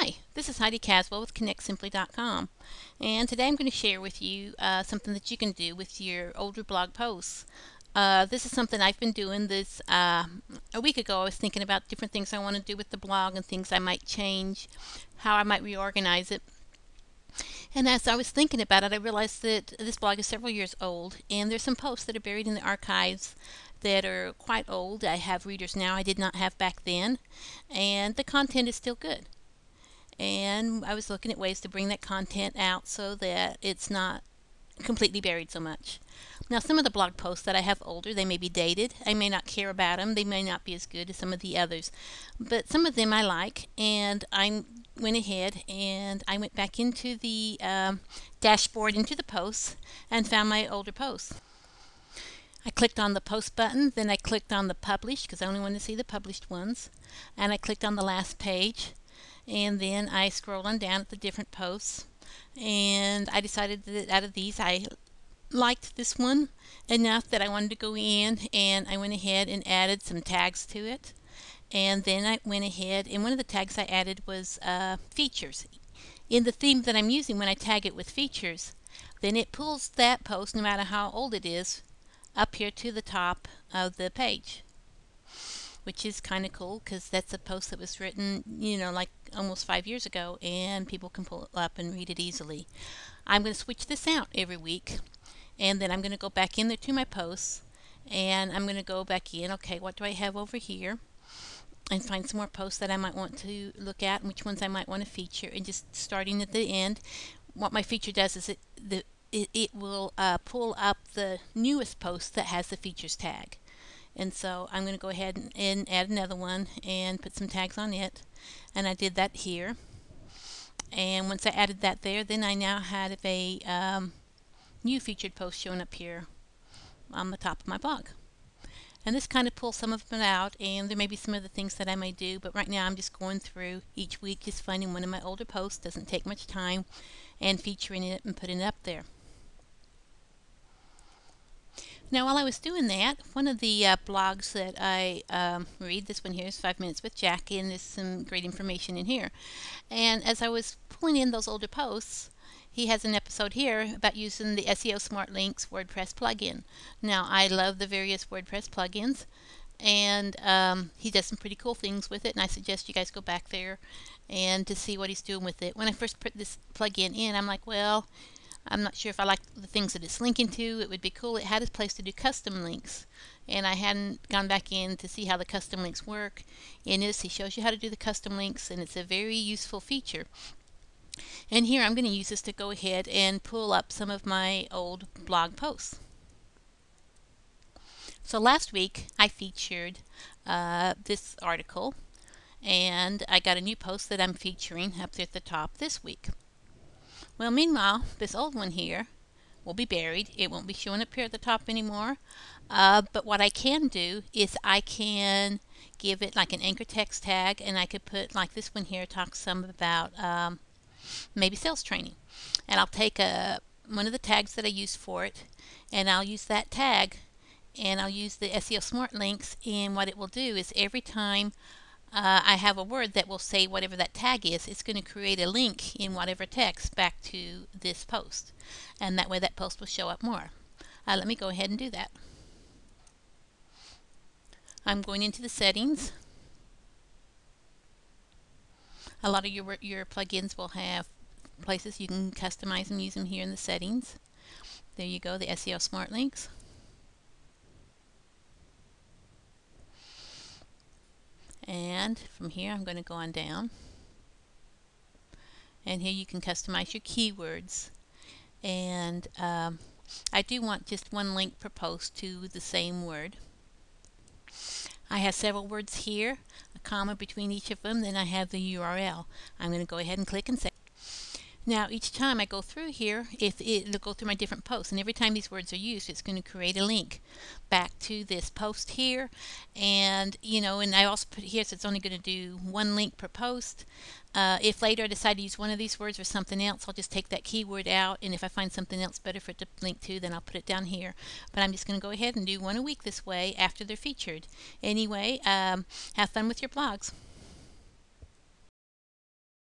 Hi, this is Heidi Caswell with ConnectSimply.com, and today I'm going to share with you something that you can do with your older blog posts. This is something I've been doing this a week ago. I was thinking about different things I want to do with the blog and things I might change, how I might reorganize it. And as I was thinking about it, I realized that this blog is several years old, and there's some posts that are buried in the archives that are quite old. I have readers now I did not have back then, and the content is still good. And I was looking at ways to bring that content out so that it's not completely buried so much. Now, some of the blog posts that I have older, they may be dated. I may not care about them. They may not be as good as some of the others. But some of them I like, and I went ahead and I went back into the dashboard, into the posts, and found my older posts. I clicked on the post button, then I clicked on the publish because I only want to see the published ones, and I clicked on the last page. And then I scrolled on down at the different posts, and I decided that out of these I liked this one enough that I wanted to go in, and I went ahead and added some tags to it. And then I went ahead, and one of the tags I added was features. In the theme that I'm using, when I tag it with features, then it pulls that post, no matter how old it is, up here to the top of the page, which is kind of cool because that's a post that was written, like almost 5 years ago, and people can pull it up and read it easily. I'm going to switch this out every week, and then I'm going to go back in there to my posts, and I'm going to go back in. Okay, what do I have over here? And find some more posts that I might want to look at and which ones I might want to feature. And just starting at the end, what my feature does is it will pull up the newest post that has the features tag. And so I'm going to go ahead and add another one and put some tags on it. And I did that here. And once I added that there, then I now had a new featured post showing up here on the top of my blog. And this kind of pulls some of them out, and there may be some other things that I may do, but right now I'm just going through each week, just finding one of my older posts, doesn't take much time, and featuring it and putting it up there. Now, while I was doing that, one of the blogs that I read, this one here is 5 Minutes with Jack, and there's some great information in here. And as I was pulling in those older posts, he has an episode here about using the SEO smartlinks WordPress plugin. Now, I love the various WordPress plugins, and he does some pretty cool things with it, and I suggest you guys go back there and to see what he's doing with it. When I first put this plugin in, I'm like, well, I'm not sure if I like the things that it's linking to. It would be cool. It had a place to do custom links, and I hadn't gone back in to see how the custom links work. In this, he shows you how to do the custom links, and it's a very useful feature. And here I'm going to use this to go ahead and pull up some of my old blog posts. So last week I featured this article, and I got a new post that I'm featuring up there at the top this week. Well, meanwhile, this old one here will be buried. It won't be showing up here at the top anymore. But what I can do is I can give it like an anchor text tag, and I could put, like this one here talks some about maybe sales training. And I'll take one of the tags that I use for it, and I'll use that tag, and I'll use the SEO Smart Links, and what it will do is every time I have a word that will say whatever that tag is, it's going to create a link in whatever text back to this post, and that way that post will show up more. Let me go ahead and do that. I'm going into the settings. A lot of your plugins will have places you can customize and use them here in the settings. There you go, the SEO Smart Links. And from here I'm going to go on down, and here you can customize your keywords, and I do want just one link per post to the same word. I have several words here, a comma between each of them, then I have the URL. I'm going to go ahead and click and save. Now, each time I go through here, it'll go through my different posts, and every time these words are used, it's going to create a link back to this post here. And and I also put here, so it's only going to do one link per post. If later I decide to use one of these words or something else, I'll just take that keyword out, and if I find something else better for it to link to, then I'll put it down here. But I'm just going to go ahead and do one a week this way after they're featured. Anyway, have fun with your blogs.